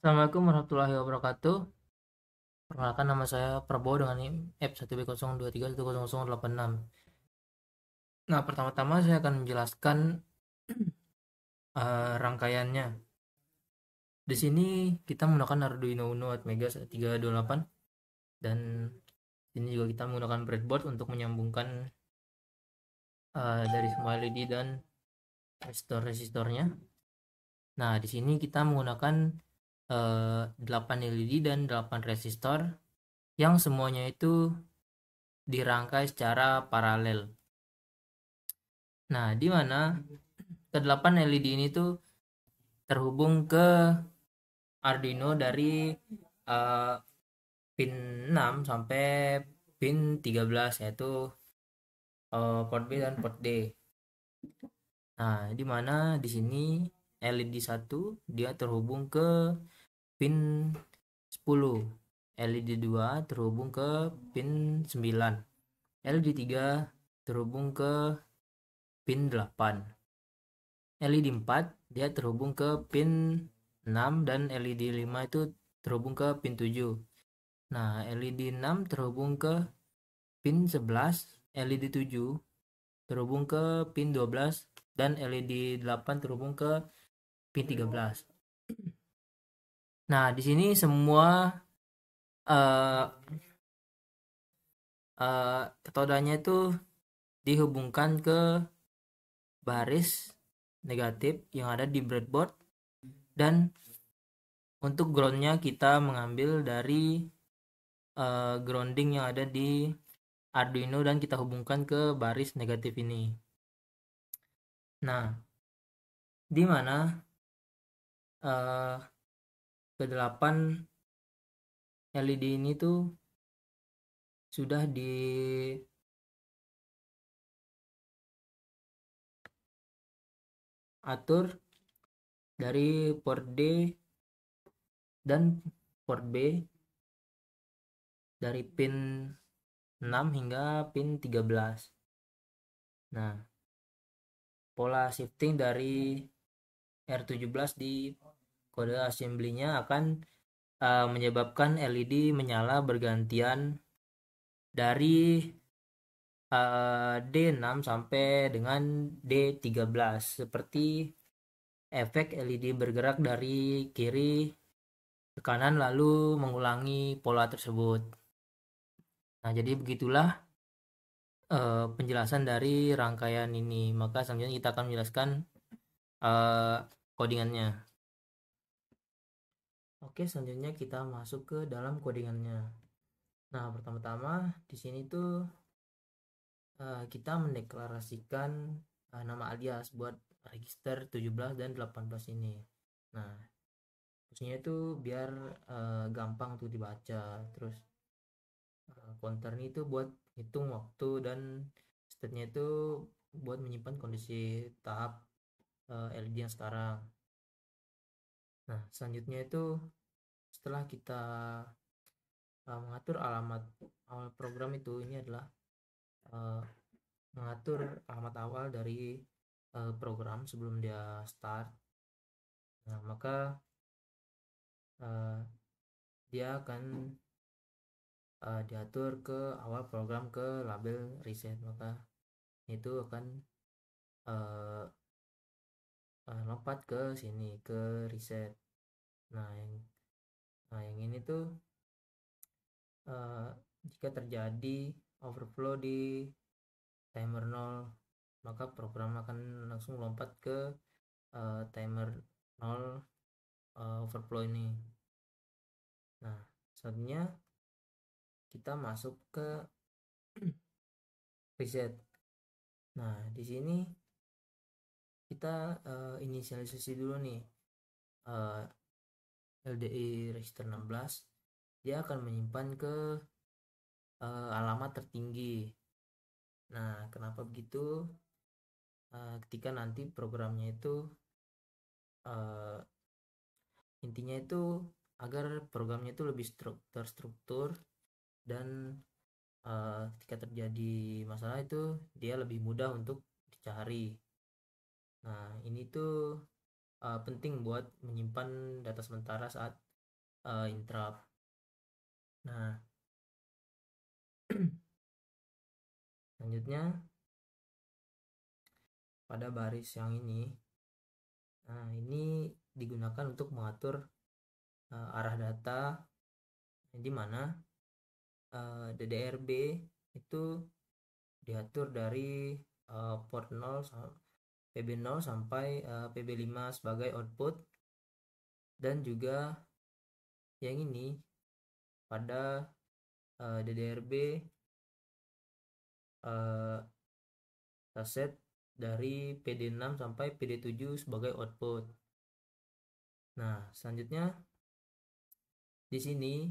Assalamualaikum warahmatullahi wabarakatuh. Perkenalkan, nama saya Prabowo dengan NIM F1B023100086. Nah, pertama-tama saya akan menjelaskan rangkaiannya. Di sini kita menggunakan Arduino Uno Atmega 328, dan ini juga kita menggunakan breadboard untuk menyambungkan dari semua LED dan resistor-resistornya. Nah, di sini kita menggunakan 8 LED dan 8 resistor yang semuanya itu dirangkai secara paralel. Nah, di mana ke-8 LED ini tuh terhubung ke Arduino dari uh, pin 6 sampai pin 13, yaitu port B dan port D. Nah, di mana di sini LED 1 dia terhubung ke pin 10, LED 2 terhubung ke pin 9, LED 3 terhubung ke pin 8, LED 4 dia terhubung ke pin 6, dan LED 5 itu terhubung ke pin 7. Nah, LED 6 terhubung ke pin 11, LED 7 terhubung ke pin 12, dan LED 8 terhubung ke pin 13. Nah, di sini semua uh, katodanya itu dihubungkan ke baris negatif yang ada di breadboard, dan untuk groundnya kita mengambil dari grounding yang ada di Arduino dan kita hubungkan ke baris negatif ini. Nah, di mana ke-8 LED ini tuh sudah diatur dari port D dan port B dari pin 6 hingga pin 13. Nah, pola shifting dari R17 di kode assembly-nya akan menyebabkan LED menyala bergantian dari D6 sampai dengan D13, seperti efek LED bergerak dari kiri ke kanan lalu mengulangi pola tersebut. Nah, jadi begitulah penjelasan dari rangkaian ini. Maka selanjutnya kita akan menjelaskan codingannya. Oke, selanjutnya kita masuk ke dalam codingannya. Nah, pertama-tama di sini tuh kita mendeklarasikan nama alias buat register 17 dan 18 ini. Nah, terusnya itu biar gampang tuh dibaca. Terus counter ini tuh buat hitung waktu, dan state-nya itu buat menyimpan kondisi tahap LED yang sekarang. Nah, selanjutnya itu setelah kita mengatur alamat awal program, itu ini adalah mengatur alamat awal dari program sebelum dia start. Nah, maka dia akan diatur ke awal program ke label reset. Maka itu akan lompat ke sini ke reset. Nah, yang ini tuh jika terjadi overflow di timer 0, maka program akan langsung lompat ke timer 0 overflow ini. Nah, selanjutnya kita masuk ke reset. Nah, di sini kita inisialisasi dulu nih LDI register 16. Dia akan menyimpan ke alamat tertinggi. Nah, kenapa begitu? Ketika nanti programnya itu intinya itu agar programnya itu lebih terstruktur, dan ketika terjadi masalah itu dia lebih mudah untuk dicari. Nah, ini tuh penting buat menyimpan data sementara saat interrupt. Nah, selanjutnya pada baris yang ini, nah ini digunakan untuk mengatur arah data, di mana DDRB itu diatur dari port 0 PB0 sampai PB5 sebagai output, dan juga yang ini pada DDRB set dari PD6 sampai PD7 sebagai output. Nah, selanjutnya di sini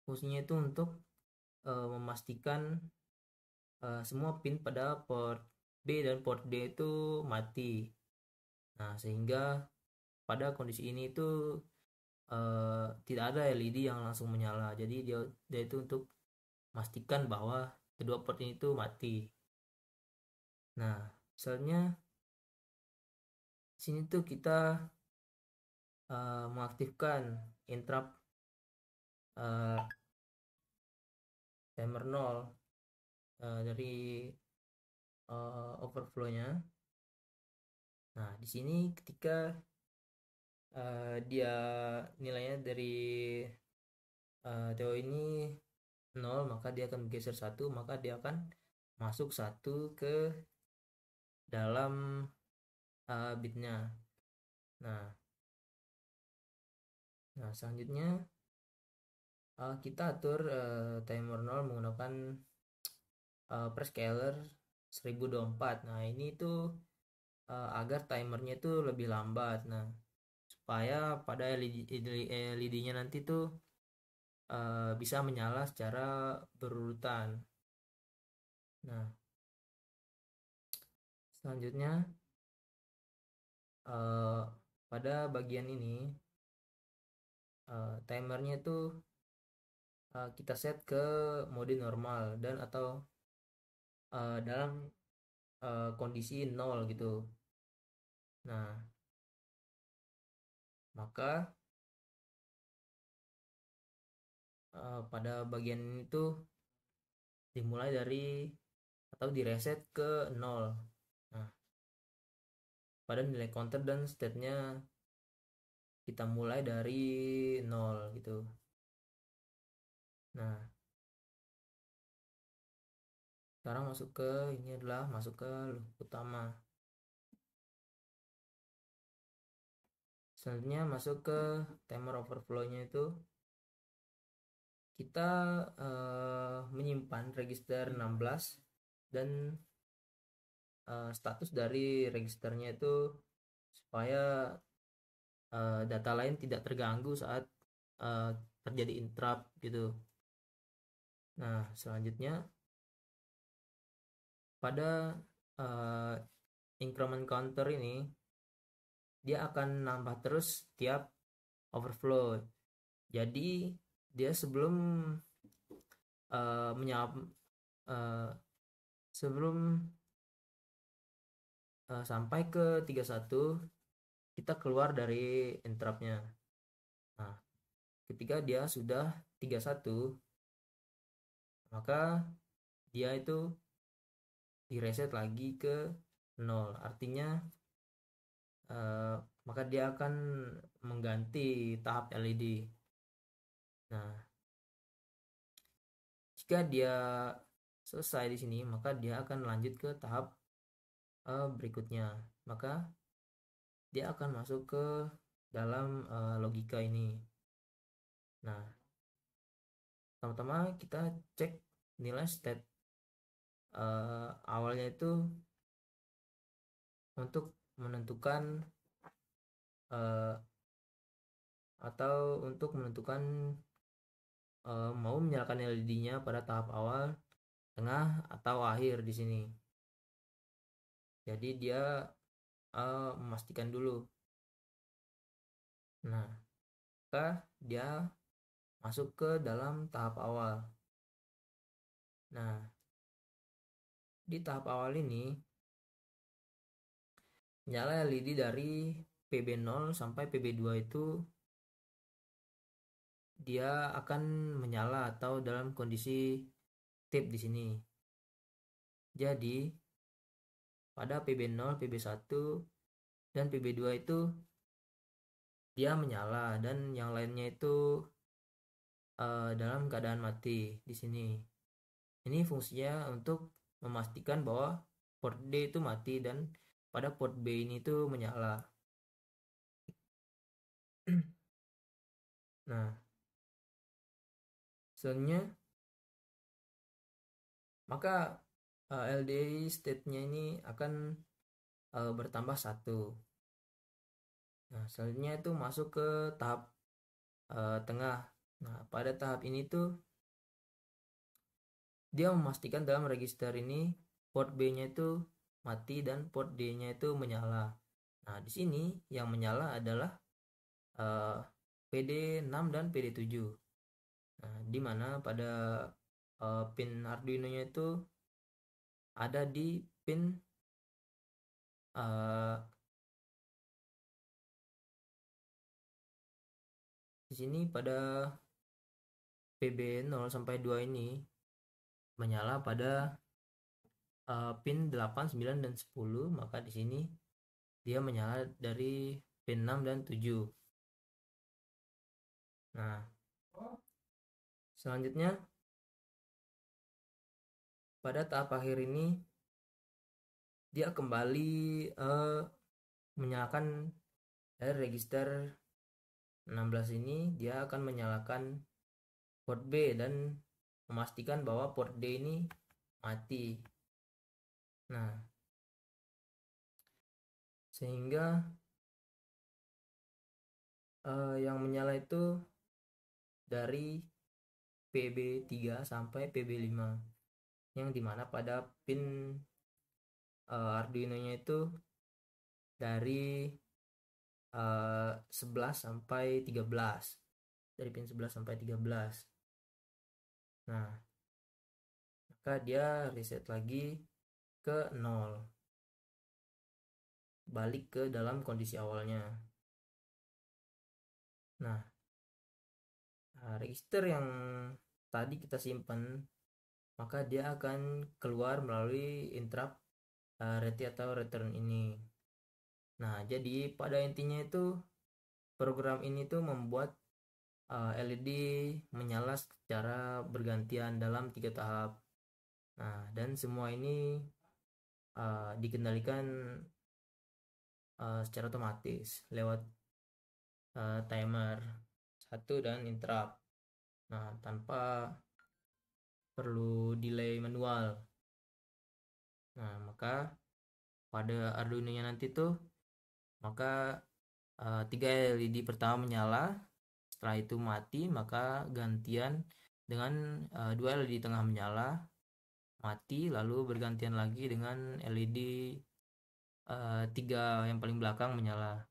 fungsinya itu untuk memastikan semua pin pada port B dan port D itu mati. Nah, sehingga pada kondisi ini itu tidak ada LED yang langsung menyala. Jadi dia itu untuk memastikan bahwa kedua port ini itu mati. Nah, misalnya sini tuh kita mengaktifkan interrupt timer 0 dari overflow-nya. Nah, di sini ketika dia nilainya dari TO ini 0, maka dia akan bergeser 1, maka dia akan masuk 1 ke dalam bitnya. Nah, selanjutnya kita atur timer 0 menggunakan prescaler 1024. Nah, ini tuh agar timernya itu lebih lambat. Nah, supaya pada LED-nya nanti tuh bisa menyala secara berurutan. Nah, selanjutnya pada bagian ini timernya itu kita set ke mode normal dan atau dalam kondisi 0 gitu. Nah, maka pada bagian itu dimulai dari atau direset ke 0. Nah, pada nilai counter dan state-nya kita mulai dari 0 gitu. Nah, sekarang masuk ke ini adalah masuk ke loop utama. Selanjutnya masuk ke timer overflow-nya itu kita menyimpan register 16 dan status dari registernya itu supaya data lain tidak terganggu saat terjadi interrupt gitu. Nah, selanjutnya pada increment counter ini dia akan nambah terus tiap overflow. Jadi dia sebelum menyap sebelum sampai ke 31 kita keluar dari interruptnya. Nah, ketika dia sudah 31 maka dia itu direset lagi ke 0. Artinya maka dia akan mengganti tahap LED. Nah, jika dia selesai di sini, maka dia akan lanjut ke tahap berikutnya. Maka dia akan masuk ke dalam logika ini. Nah, pertama-tama kita cek nilai state awalnya itu untuk menentukan atau untuk menentukan mau menyalakan LED-nya pada tahap awal, tengah, atau akhir di sini. Jadi dia memastikan dulu. Nah, maka dia masuk ke dalam tahap awal. Nah, di tahap awal ini nyala LED dari PB0 sampai PB2 itu dia akan menyala atau dalam kondisi tip di sini. Jadi pada PB0, PB1 dan PB2 itu dia menyala dan yang lainnya itu dalam keadaan mati di sini. Ini fungsinya untuk memastikan bahwa port D itu mati dan pada port B ini itu menyala. Nah, selanjutnya maka LDI state-nya ini akan bertambah 1. Nah, selanjutnya itu masuk ke tahap tengah. Nah, pada tahap ini tuh dia memastikan dalam register ini port B-nya itu mati dan port D-nya itu menyala. Nah, di sini yang menyala adalah PD6 dan PD7. Nah, di mana pada pin Arduino-nya itu ada di pin di sini pada PB0 sampai 2 ini menyala pada pin 8, 9 dan 10, maka di sini dia menyala dari pin 6 dan 7. Nah, selanjutnya pada tahap akhir ini dia kembali menyalakan dari register 16 ini, dia akan menyalakan port B dan memastikan bahwa port D ini mati. Nah, sehingga yang menyala itu dari PB3 sampai PB5, yang dimana pada pin Arduino-nya itu dari 11 sampai 13, dari pin 11 sampai 13. Nah, maka dia reset lagi ke 0, balik ke dalam kondisi awalnya. Nah, register yang tadi kita simpan, maka dia akan keluar melalui interrupt ready atau return ini. Nah, jadi pada intinya itu program ini tuh membuat LED menyala secara bergantian dalam 3 tahap. Nah, dan semua ini dikendalikan secara otomatis lewat timer 1 dan interrupt. Nah, tanpa perlu delay manual. Nah, maka pada Arduino-nya nanti tuh maka 3 LED pertama menyala, setelah itu mati, maka gantian dengan 2 LED tengah menyala, mati, lalu bergantian lagi dengan LED 3 yang paling belakang menyala.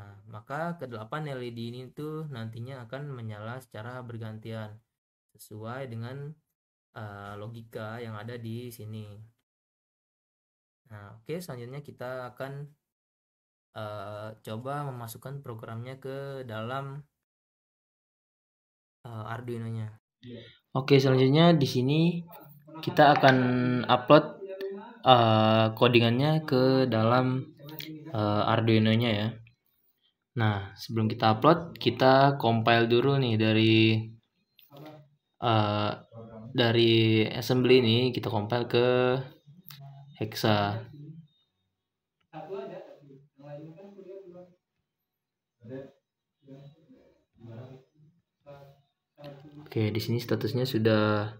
Nah, maka ke-8 LED ini tuh nantinya akan menyala secara bergantian sesuai dengan logika yang ada di sini. Nah, oke, selanjutnya kita akan coba memasukkan programnya ke dalam Arduino-nya. Oke, selanjutnya di sini kita akan upload codingannya ke dalam Arduino-nya ya. Nah, sebelum kita upload, kita compile dulu nih dari assembly ini, kita compile ke hexa. Oke, di sini statusnya sudah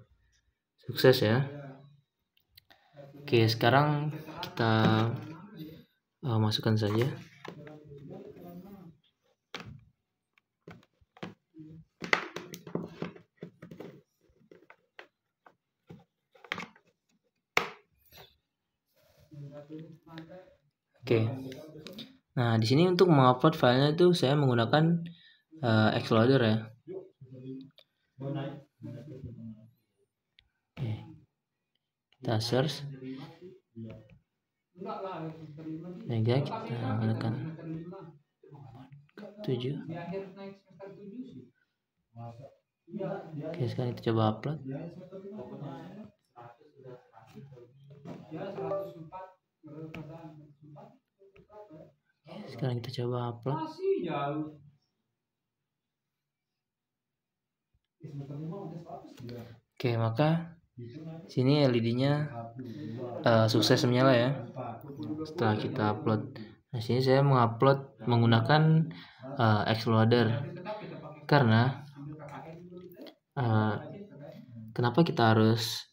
sukses ya. Oke, sekarang kita masukkan saja. Oke. Nah, di sini untuk mengupload filenya itu saya menggunakan Xloader ya. Oke. Kita search. Mega kita gunakan 7. Oke, sekarang kita coba upload. Sekarang kita coba upload. Oke, maka sini LED-nya sukses menyala ya setelah kita upload. Nah, sini saya mengupload menggunakan Xloader karena kenapa kita harus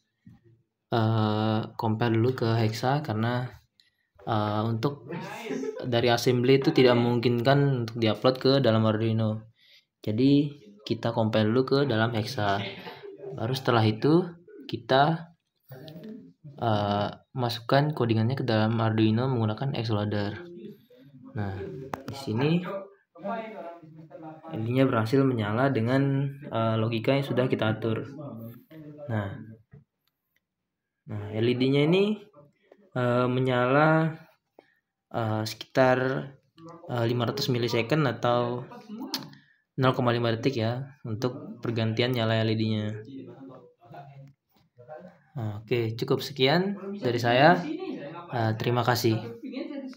compare dulu ke Hexa, karena untuk dari assembly itu tidak memungkinkan untuk diupload ke dalam Arduino. Jadi kita compile dulu ke dalam Hexa. Baru setelah itu kita masukkan codingannya ke dalam Arduino menggunakan Xloader. Nah, di sini LED-nya berhasil menyala dengan logika yang sudah kita atur. Nah LED-nya ini menyala sekitar 500 milisecond atau 0,5 detik ya untuk pergantian nyala LED-nya. Oke, cukup sekian dari saya. Terima kasih.